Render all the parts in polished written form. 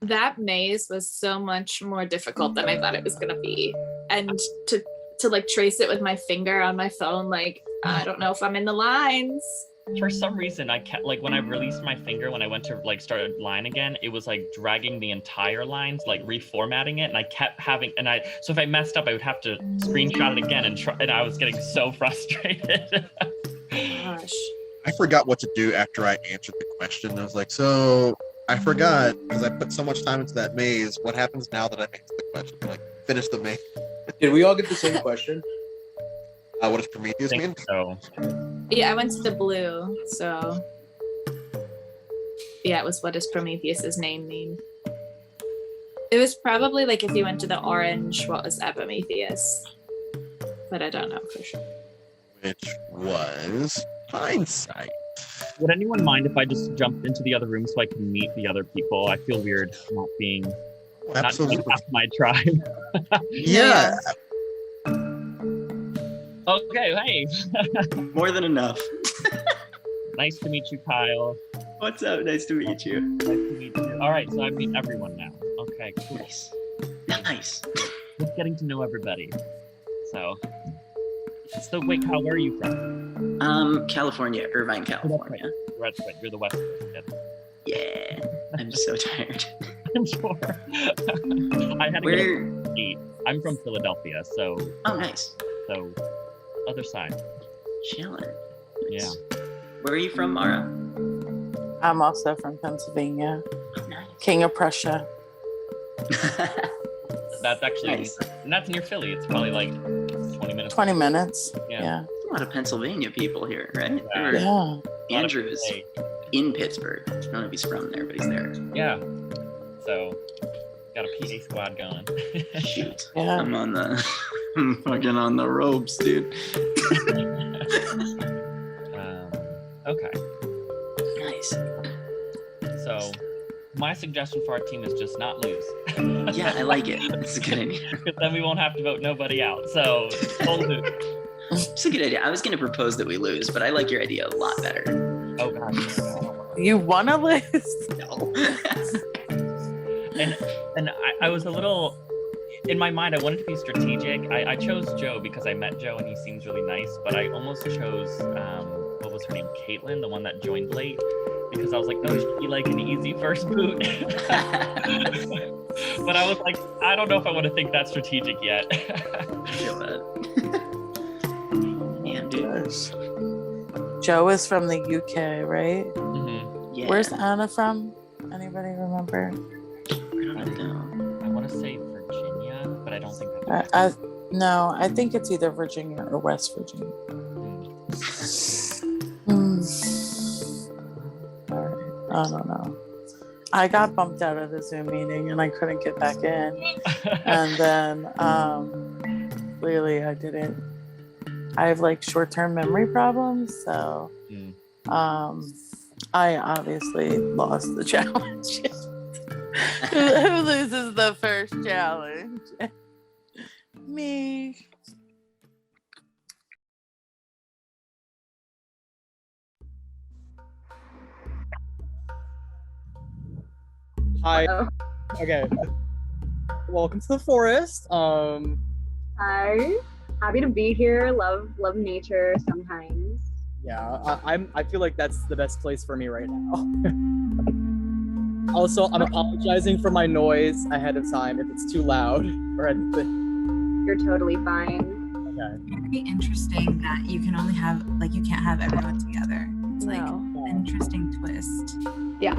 That maze was so much more difficult than I thought it was gonna be. And to like trace it with my finger on my phone, like, I don't know if I'm in the lines. For some reason, I kept, like, when I released my finger, when I went to like start a line again, it was like dragging the entire lines, like reformatting it, and I kept having, so if I messed up, I would have to screenshot it again and try, and I was getting so frustrated. Gosh. I forgot what to do after I answered the question. I was like, so I forgot because I put so much time into that maze. What happens now that I answer the question? Like, finish the maze. Did we all get the same question? What does Prometheus mean? So. Yeah, I went to the blue, so yeah, it was what does Prometheus's name mean? It was probably like if you went to the orange, what was Epimetheus? But I don't know for sure. Which was hindsight. Would anyone mind if I just jumped into the other room so I can meet the other people? I feel weird not being not half my tribe. Yeah. Okay, hey. More than enough. Nice to meet you, Kyle. What's up? Nice to meet you. Nice to meet you. All right, so I meet everyone now. Okay, cool. Nice. Nice. Just getting to know everybody. So wait, Kyle, where are you from? California, Irvine, California. You're the West Coast kid. Yeah. I'm so tired. I'm sure. I had to go eat. I'm from Philadelphia, so. Oh, nice. So, other side. Chilling. Yeah. Where are you from, Mara? I'm also from Pennsylvania. Oh, nice. King of Prussia. That's actually, nice. And that's near Philly. It's probably like 20 minutes. 20 minutes. Yeah. A lot of Pennsylvania people here, right? Yeah. Andrew's in Pittsburgh. I don't know if he's from there, but he's there. Yeah. So, got a PA squad going. Shoot. Yeah. I'm fucking on the ropes, dude. Okay. Nice. So, my suggestion for our team is just not lose. Yeah, I like it. It's a good idea. Because then we won't have to vote nobody out. So, don't lose. It's a good idea. I was going to propose that we lose, but I like your idea a lot better. Oh, gosh. You want to lose? No. and I was a little, in my mind, I wanted to be strategic. I chose Joe because I met Joe and he seems really nice, but I almost chose, what was her name? Caitlin, the one that joined late, because I was like, oh, she'd be like an easy first boot. But I was like, I don't know if I want to think that strategic yet. I feel that. Damn, dude. Joe is from the UK, right? Mm-hmm. Yeah. Where's Anna from? Anybody remember? I don't know. I want to say Virginia, but I don't think that's No, I think it's either Virginia or West Virginia. All right. I don't know. I got bumped out of the Zoom meeting and I couldn't get back in. And then clearly I didn't. I have like short-term memory problems, so I obviously lost the challenge. Who loses the first challenge? Me. Hi. Okay. Welcome to the forest. Hi. Happy to be here. Love nature sometimes. Yeah, I feel like that's the best place for me right now. Also, I'm apologizing for my noise ahead of time if it's too loud or anything. You're totally fine. Okay. It's very interesting that you can only have, like, you can't have everyone together. It's like an interesting twist. Yeah.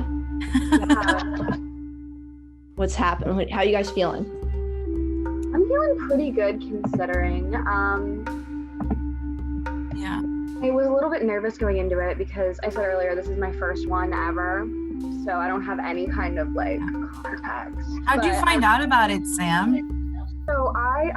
What's happening? How are you guys feeling? I'm feeling pretty good considering. Yeah. I was a little bit nervous going into it because I said earlier this is my first one ever, so I don't have any kind of like contacts. How'd you find out about it, Sam? So I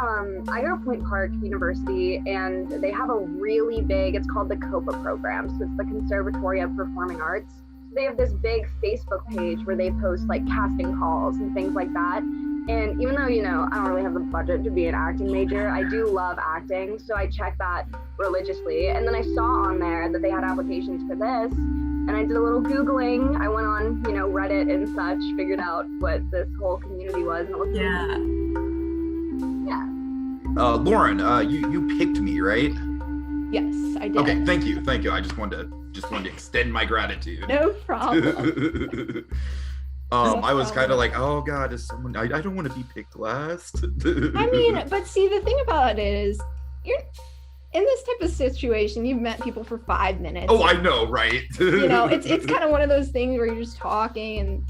go to Point Park University, and they have a really big, it's called the COPA program, so it's the Conservatory of Performing Arts. They have this big Facebook page where they post like casting calls and things like that. And even though, you know, I don't really have the budget to be an acting major, I do love acting. So I checked that religiously. And then I saw on there that they had applications for this. And I did a little Googling. I went on, Reddit and such, figured out what this whole community was. And it looked yeah. Lauren, you picked me, right? Yes, I did. Okay, thank you. I just wanted to extend my gratitude. No problem. I was kind of like, oh God, is someone? I don't want to be picked last. I mean, but see, the thing about it is, you're in this type of situation. You've met people for 5 minutes. Oh, I know, right? It's kind of one of those things where you're just talking and.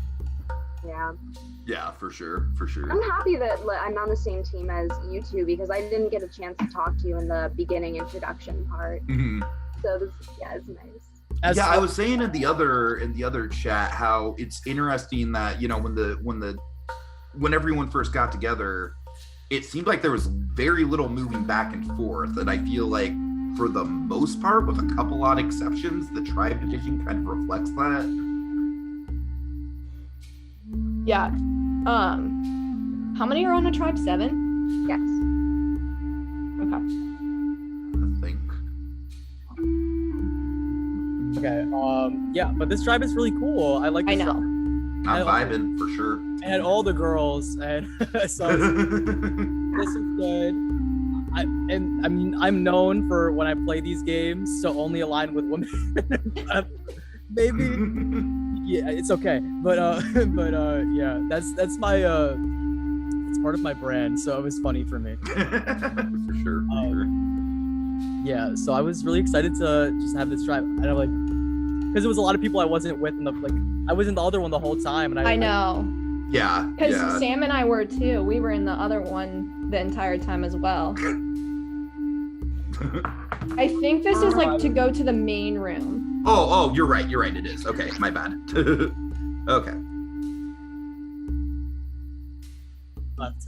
Yeah, for sure. I'm happy that I'm on the same team as you two because I didn't get a chance to talk to you in the beginning introduction part. Mm-hmm. So this, it's nice. I was saying in the other chat how it's interesting that when everyone first got together, it seemed like there was very little moving back and forth, and I feel like for the most part, with a couple odd exceptions, the tribe division kind of reflects that. Yeah. How many are on a tribe? 7? Yes. Okay. I think. Okay. But this tribe is really cool. I like this. I know. I'm vibing for sure. And all the girls, and so this is good. I'm known for when I play these games to only align with women. Maybe, yeah, it's okay. But yeah, that's my it's part of my brand, so it was funny for me. For sure. Yeah, so I was really excited to just have this tribe. And I'm like, because there was a lot of people I wasn't with, and I was in the other one the whole time, and I know. Yeah. Because Sam and I were too. We were in the other one the entire time as well. I think this is like to go to the main room. Oh, you're right. It is. Okay, my bad. Okay.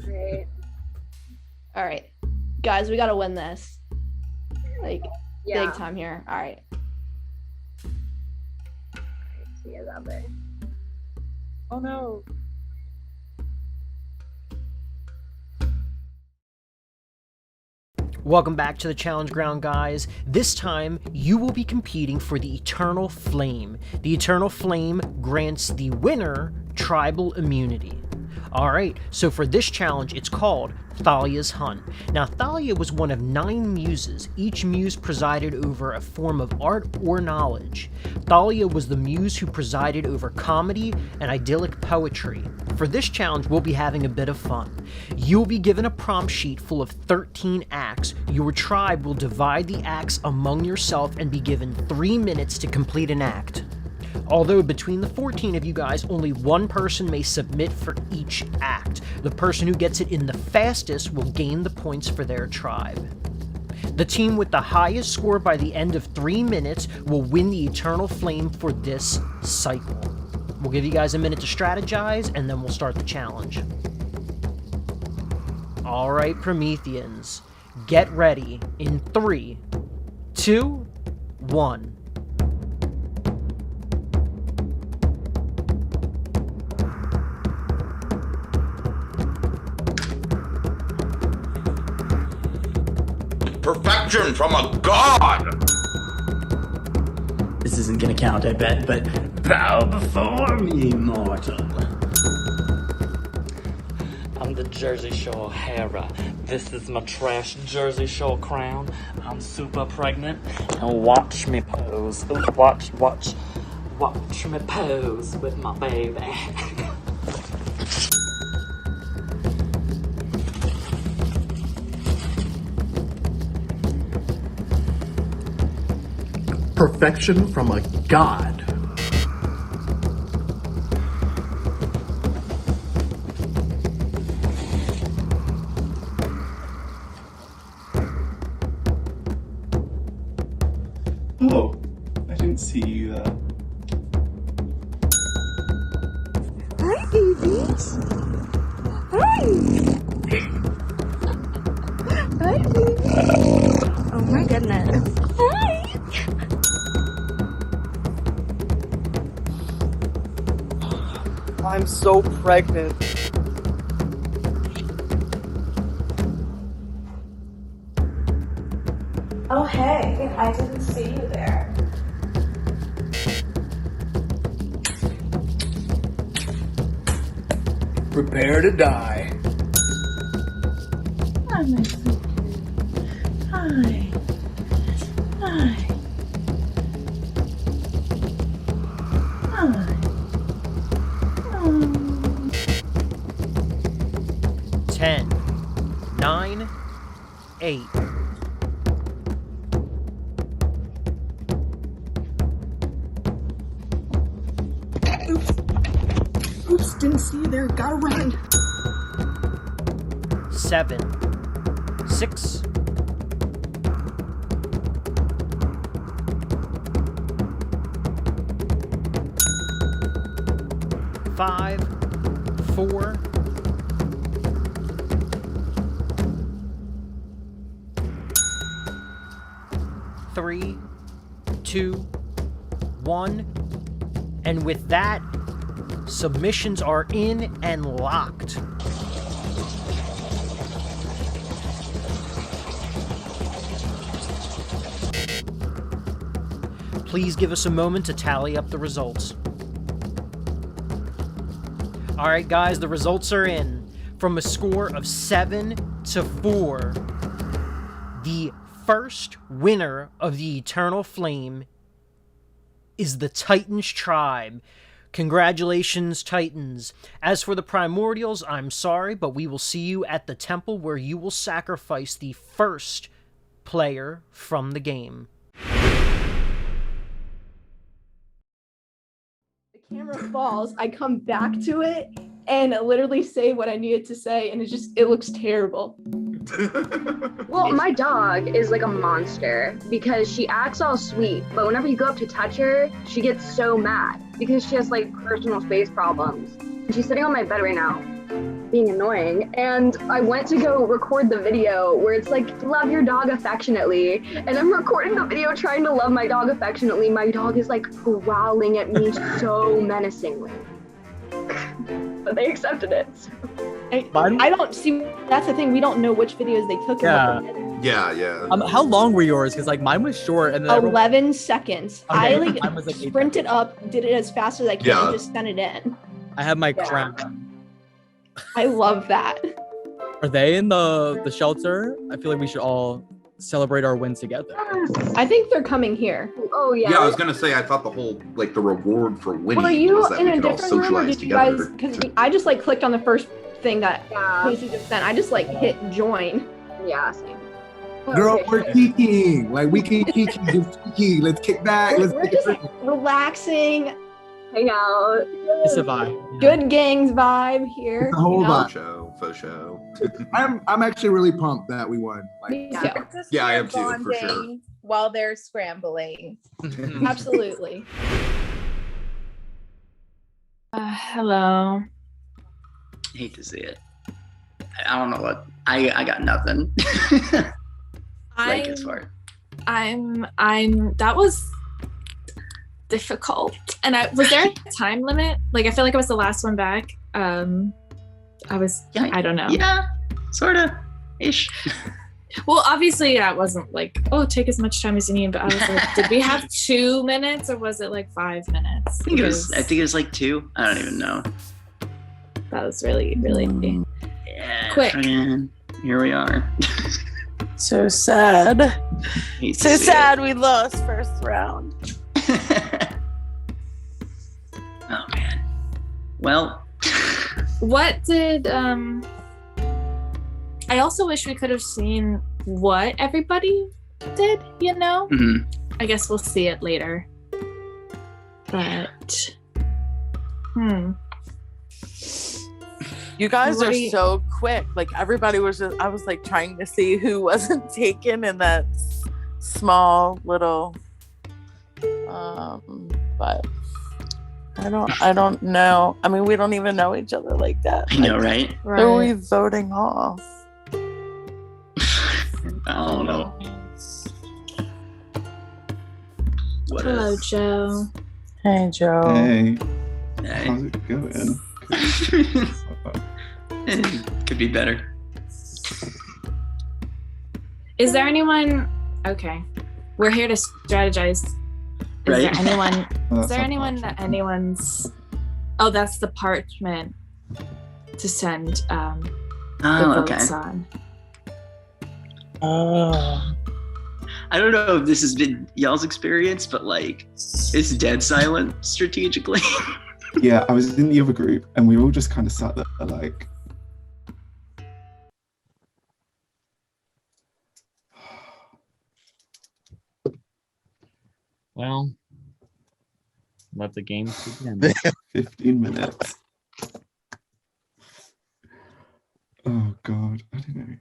Great. All right, guys, we gotta win this. Big time here. All right. See you out there. Oh no. Welcome back to the Challenge Ground, guys. This time, you will be competing for the Eternal Flame. The Eternal Flame grants the winner tribal immunity. Alright, so for this challenge, it's called Thalia's Hunt. Now, Thalia was one of 9 muses. Each muse presided over a form of art or knowledge. Thalia was the muse who presided over comedy and idyllic poetry. For this challenge, we'll be having a bit of fun. You'll be given a prompt sheet full of 13 acts. Your tribe will divide the acts among yourself and be given 3 minutes to complete an act. Although between the 14 of you guys, only one person may submit for each act. The person who gets it in the fastest will gain the points for their tribe. The team with the highest score by the end of 3 minutes will win the Eternal Flame for this cycle. We'll give you guys a minute to strategize, and then we'll start the challenge. Alright, Prometheans, get ready in 3, 2, 1. Perfection from a god! This isn't gonna count, I bet, but bow before me, mortal. I'm the Jersey Shore Hera. This is my trash Jersey Shore crown. I'm super pregnant. And watch me pose. Watch me pose with my baby. Perfection from a god. Oh, I didn't see you. Hi, babies. Hi. Hi, babies. Oh my goodness. Hi. I'm so pregnant. Oh, hey, I didn't see you there. Prepare to die. Hi, my sweet. Hi. Hi. Hi. Oh. 10, 9, 8. Oops, didn't see you there. Gotta run. 7, 6, 5, 4, 3, 2, 1. And with that, submissions are in and locked. Please give us a moment to tally up the results. All right, guys, the results are in. From a score of 7-4, the first winner of the Eternal Flame is the Titans tribe. Congratulations, Titans. As for the Primordials, I'm sorry, but we will see you at the temple where you will sacrifice the first player from the game. The camera falls. I come back to it and literally say what I needed to say, and it looks terrible. Well, my dog is like a monster because she acts all sweet, but whenever you go up to touch her, she gets so mad because she has like personal space problems. And she's sitting on my bed right now, being annoying. And I went to go record the video where it's like, love your dog affectionately. And I'm recording the video trying to love my dog affectionately. My dog is like growling at me so menacingly. But they accepted it. So. I don't see. That's the thing. We don't know which videos they took. Yeah. Yeah. How long were yours? Because like mine was short, and then 11 seconds. Okay, I like mine was, like, 8 sprinted up, did it as fast as I can, and just sent it in. I have my crown. I love that. Are they in the shelter? I feel like we should all celebrate our wins together. I think they're coming here. Oh yeah. Yeah, I was gonna say I thought the whole like the reward for winning Were you was that in we a could all different room, or socialize did you guys? together. Because I just like clicked on the first thing that Casey just sent. I just like hit join. Yeah, same. Girl, we're kikiing. Like we can kiki, just kiki. Let's kick back. Let's We're take just a like relaxing, hang out. It's a vibe. Good gangs vibe here. It's a whole you know? vibe. For show. I'm actually really pumped that we won. Like, Me too. Yeah, I am too, for sure. Bonding while they're scrambling. Absolutely. Hello. Hate to see it. I don't know what. I got nothing. Like as far. I'm that was difficult. And was there a time limit? Like I feel like I was the last one back. I don't know. Yeah, sorta ish. Well, obviously that wasn't like, oh, take as much time as you need, but I was like, did we have 2 minutes or was it like 5 minutes? I think it was like 2. I don't even know. That was really, really quick. Friggin', here we are. So sad. Hate to So see sad we lost first round. Oh man. Well. What did I also wish we could have seen what everybody did, you know? Mm-hmm. I guess we'll see it later. But You guys are Right. so quick. Like everybody was just, I was like trying to see who wasn't taken in that small little but I don't know. I mean, we don't even know each other like that. I know, right? Who are we voting off? I don't know. Hello, Joe. Hey, Joe. Hey. Hey. How's it going? Could be better. Is there anyone? Okay, we're here to strategize. Is Right. there anyone? Oh, Is there anyone that anyone's? Oh, that's the parchment. send the okay. votes on. Oh. I don't know if this has been y'all's experience, but like, it's dead silent strategically. Yeah, I was in the other group, and we all just kind of sat there like. Well, let the game begin. 15 minutes. Oh God, I don't know.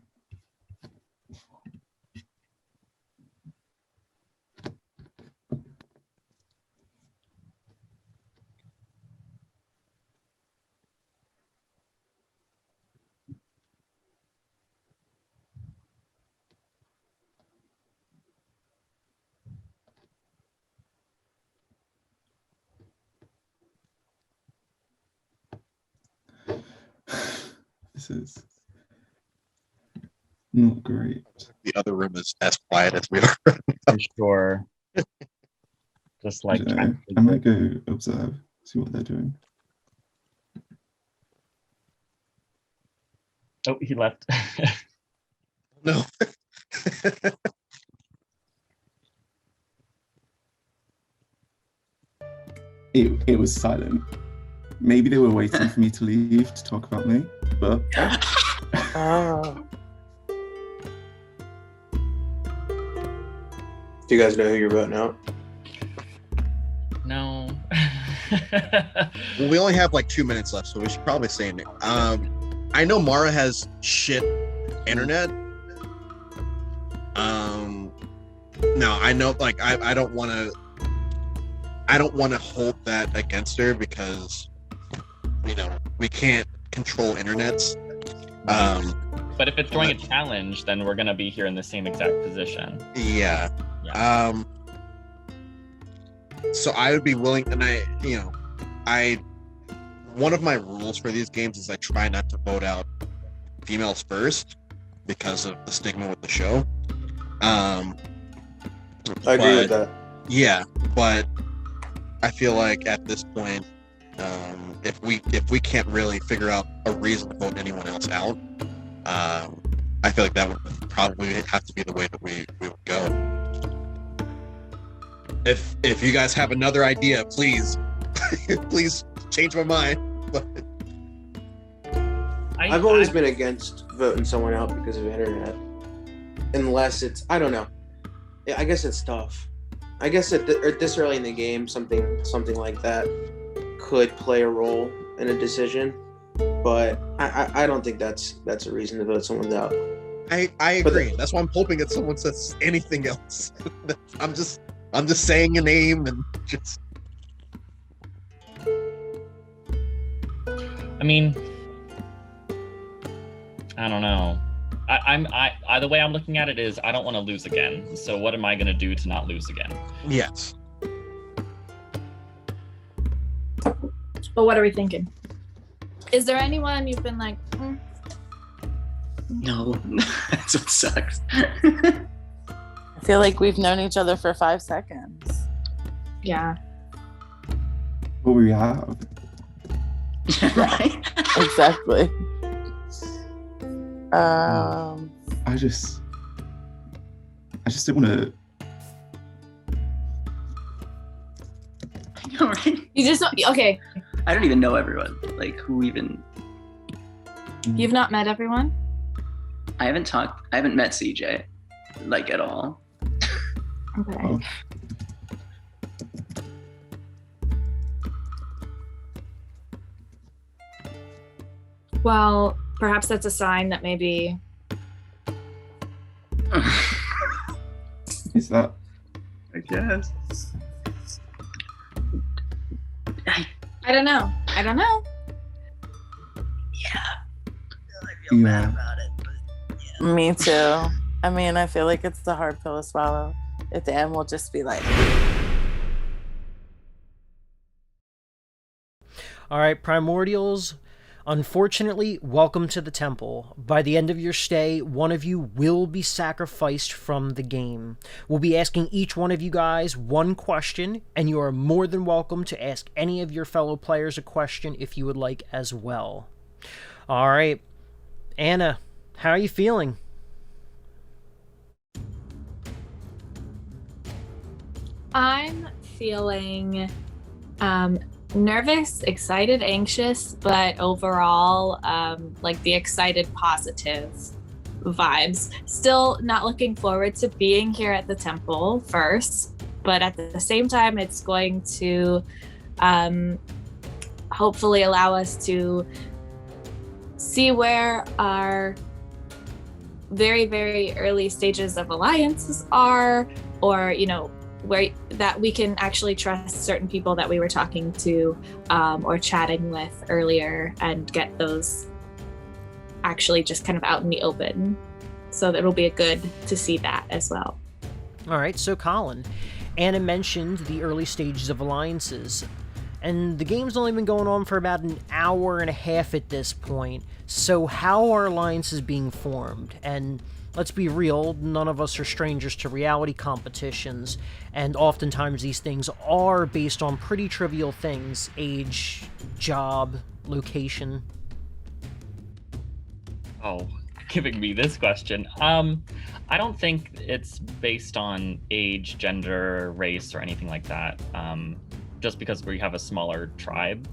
This is not great. The other room is as quiet as we are. For sure. Just like I might go observe, see what they're doing. Oh, he left. No. It was silent. Maybe they were waiting for me to leave to talk about me, but. Oh. Do you guys know who you're voting out? No. Well, we only have like 2 minutes left, so we should probably say it. I know Mara has shit internet. No, I know, like, I don't want to hold that against her because, you know, we can't control internets. But if it's throwing a challenge, then we're gonna be here in the same exact position. Yeah. So I would be willing, and one of my rules for these games is I try not to vote out females first because of the stigma with the show. I agree with that. Yeah, but I feel like at this point, if we can't really figure out a reason to vote anyone else out, I feel like that would probably have to be the way that we would go. If you guys have another idea, please please change my mind. But I've always been against voting someone out because of internet, unless it's, I don't know. I guess it's tough. I guess at this early in the game, something like that could play a role in a decision, but I don't think that's a reason to vote someone out. I agree. That's why I'm hoping that someone says anything else. I'm just saying a name and just. I mean, I don't know. I the way I'm looking at it is I don't want to lose again. So what am I gonna do to not lose again? Yes. But what are we thinking? Is there anyone you've been like? No, that's what sucks. I feel like we've known each other for 5 seconds. Yeah. Well, we have. Right? Exactly. I just don't want to. All right. You just don't, okay. I don't even know everyone. Like, who even? You've not met everyone? I haven't met CJ, like, at all. Okay. Oh. Well, perhaps that's a sign that maybe. Is that? I guess. I don't know. Yeah. Me too. I mean, I feel like it's the hard pill to swallow. At the end, we'll just be like. All right, Primordials. Unfortunately, welcome to the temple. By the end of your stay, one of you will be sacrificed from the game. We'll be asking each one of you guys one question, and you are more than welcome to ask any of your fellow players a question if you would like as well. All right. Anna, how are you feeling? I'm feeling nervous, excited, anxious, but overall, like the excited, positive vibes. Still not looking forward to being here at the temple first, but at the same time, it's going to hopefully allow us to see where our very, very early stages of alliances are, or, you know, where that we can actually trust certain people that we were talking to or chatting with earlier and get those actually just kind of out in the open. So it'll be good to see that as well. All right, so Colin, Anna mentioned the early stages of alliances, and the game's only been going on for about an hour and a half at this point. So how are alliances being formed? And let's be real, none of us are strangers to reality competitions, and oftentimes these things are based on pretty trivial things: age, job, location. Oh, giving me this question. I don't think it's based on age, gender, race, or anything like that. Just because we have a smaller tribe.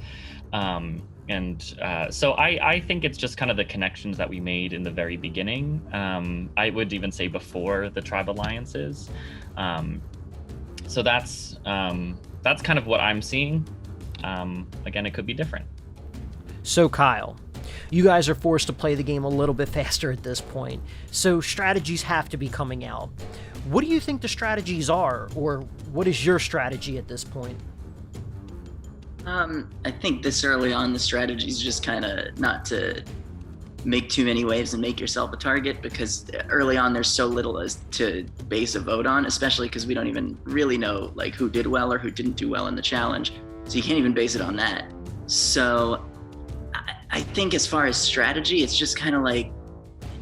So I think it's just kind of the connections that we made in the very beginning. I would even say before the tribe alliances. So that's kind of what I'm seeing. Again, it could be different. So Kyle, you guys are forced to play the game a little bit faster at this point, so strategies have to be coming out. What do you think the strategies are, or what is your strategy at this point? I think this early on, the strategy is just kind of not to make too many waves and make yourself a target, because early on there's so little as to base a vote on, especially because we don't even really know like who did well or who didn't do well in the challenge. So you can't even base it on that. So I think as far as strategy, it's just kind of like,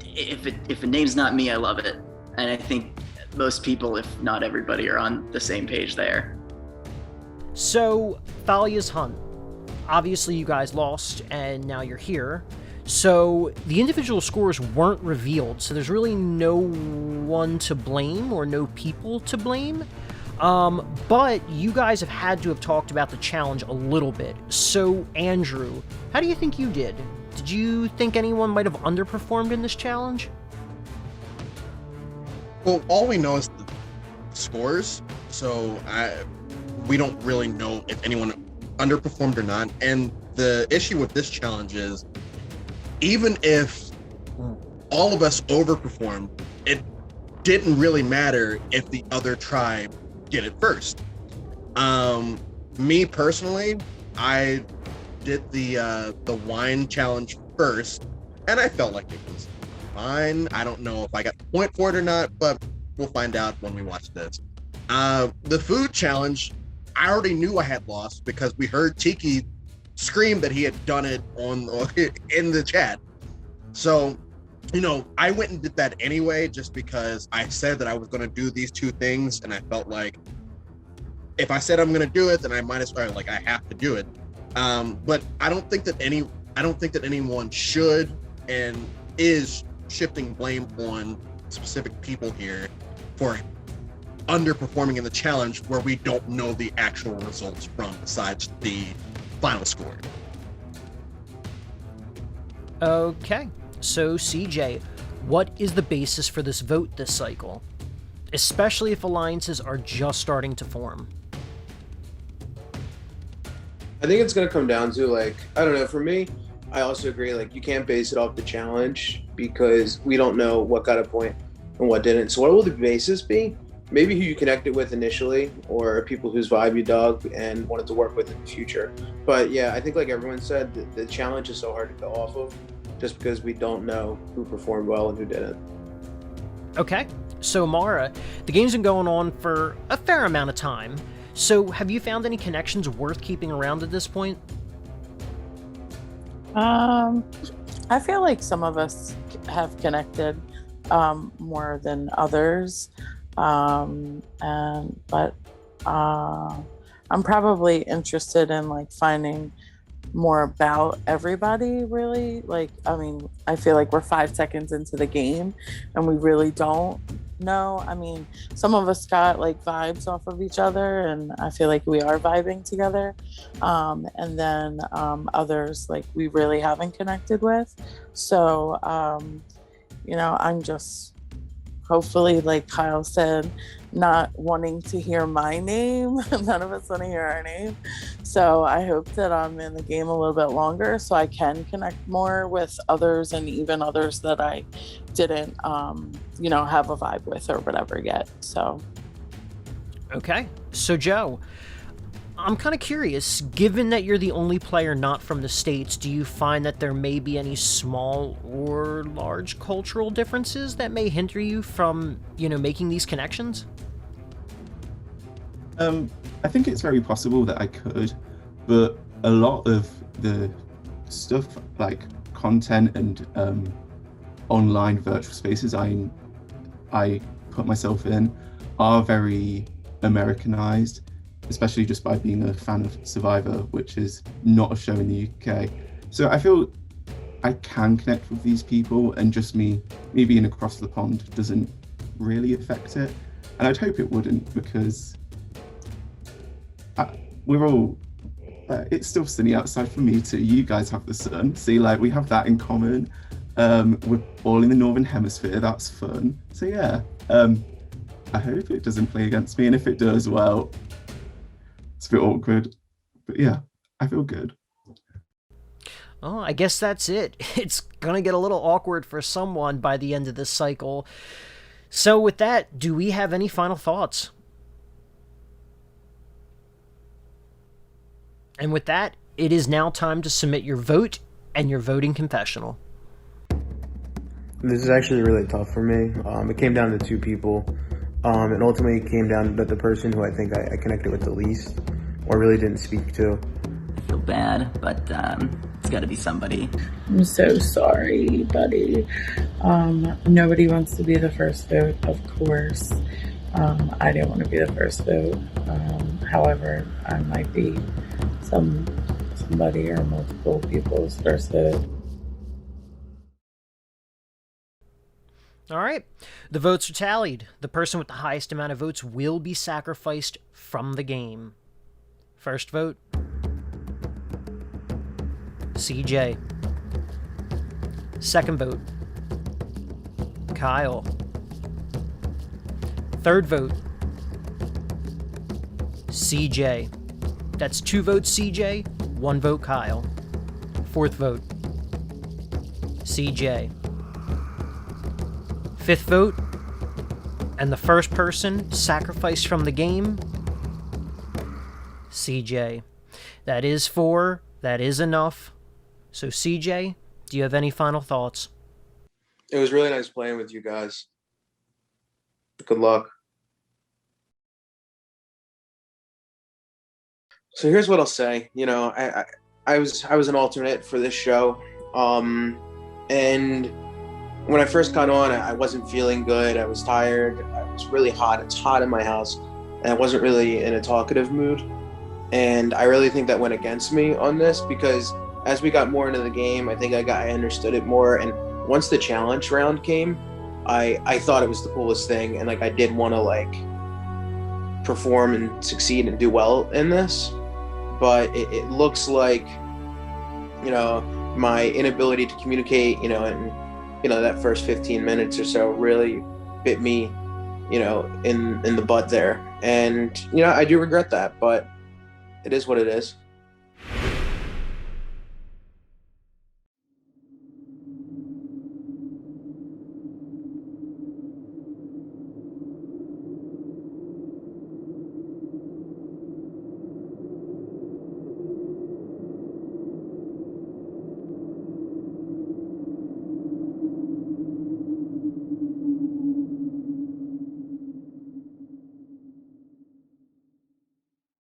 if a name's not me, I love it. And I think most people, if not everybody, are on the same page there. So, Thalia's Hunt. Obviously, you guys lost, and now you're here. So, the individual scores weren't revealed, so there's really no one to blame or no people to blame. But you guys have had to have talked about the challenge a little bit. So, Andrew, how do you think you did? Did you think anyone might have underperformed in this challenge? Well, all we know is the scores, so we don't really know if anyone underperformed or not. And the issue with this challenge is, even if all of us overperformed, it didn't really matter if the other tribe did it first. Me personally, I did the wine challenge first, and I felt like it was fine. I don't know if I got the point for it or not, but we'll find out when we watch this. The food challenge, I already knew I had lost because we heard Tiki scream that he had done it in the chat. So, you know, I went and did that anyway, just because I said that I was going to do these two things, and I felt like if I said I'm going to do it, then I might as well, like, I have to do it. But I don't think that anyone should and is shifting blame on specific people here for underperforming in the challenge where we don't know the actual results from besides the final score. Okay, so CJ, what is the basis for this vote this cycle? Especially if alliances are just starting to form. I think it's going to come down to, like, I don't know, for me, I also agree, like, you can't base it off the challenge because we don't know what got a point and what didn't. So what will the basis be? Maybe who you connected with initially, or people whose vibe you dug and wanted to work with in the future. But yeah, I think like everyone said, the challenge is so hard to go off of just because we don't know who performed well and who didn't. Okay, so Mara, the game's been going on for a fair amount of time. So have you found any connections worth keeping around at this point? I feel like some of us have connected more than others. But I'm probably interested in like finding more about everybody, really. Like, I mean, I feel like we're 5 seconds into the game and we really don't know. I mean, some of us got like vibes off of each other, and I feel like we are vibing together. And then others, like, we really haven't connected with. So, you know, I'm just hopefully, like Kyle said, not wanting to hear my name. None of us want to hear our name. So I hope that I'm in the game a little bit longer so I can connect more with others, and even others that I didn't, you know, have a vibe with or whatever yet. So. Okay. So Joe, I'm kind of curious, given that you're the only player not from the States, do you find that there may be any small or large cultural differences that may hinder you from, you know, making these connections? I think it's very possible that I could, but a lot of the stuff like content and online virtual spaces I put myself in are very Americanized, especially just by being a fan of Survivor, which is not a show in the UK. So I feel I can connect with these people, and just me being across the pond doesn't really affect it. And I'd hope it wouldn't, because we're all, it's still sunny outside for me too. You guys have the sun. See, like, we have that in common. We're all in the Northern Hemisphere, that's fun. So yeah, I hope it doesn't play against me, and if it does, well, it's a bit awkward. But yeah, I feel good. Oh, I guess that's it. It's gonna get a little awkward for someone by the end of this cycle. So with that, do we have any final thoughts? And with that, it is now time to submit your vote and your voting confessional. This is actually really tough for me. It came down to two people, and ultimately it came down to the person who I think I connected with the least, or really didn't speak to. I feel bad, but it's got to be somebody. I'm so sorry, buddy. Nobody wants to be the first vote, of course. I didn't want to be the first vote. However, I might be somebody or multiple people's first vote. All right. The votes are tallied. The person with the highest amount of votes will be sacrificed from the game. First vote, CJ. Second vote, Kyle. Third vote, CJ. That's 2 votes CJ, 1 vote Kyle. Fourth vote, CJ. Fifth vote, and the first person sacrificed from the game, CJ. That is 4. That is enough. So CJ, do you have any final thoughts? It was really nice playing with you guys. Good luck. So here's what I'll say. You know, I was an alternate for this show, and when I first got on, I wasn't feeling good. I was tired. I was really hot. It's hot in my house, and I wasn't really in a talkative mood. And I really think that went against me on this, because as we got more into the game, I think I understood it more. And once the challenge round came, I thought it was the coolest thing, and like I did want to like perform and succeed and do well in this. But it looks like, you know, my inability to communicate, you know, and you know, that first 15 minutes or so really bit me, you know, in the butt there. And, you know, I do regret that, but it is what it is.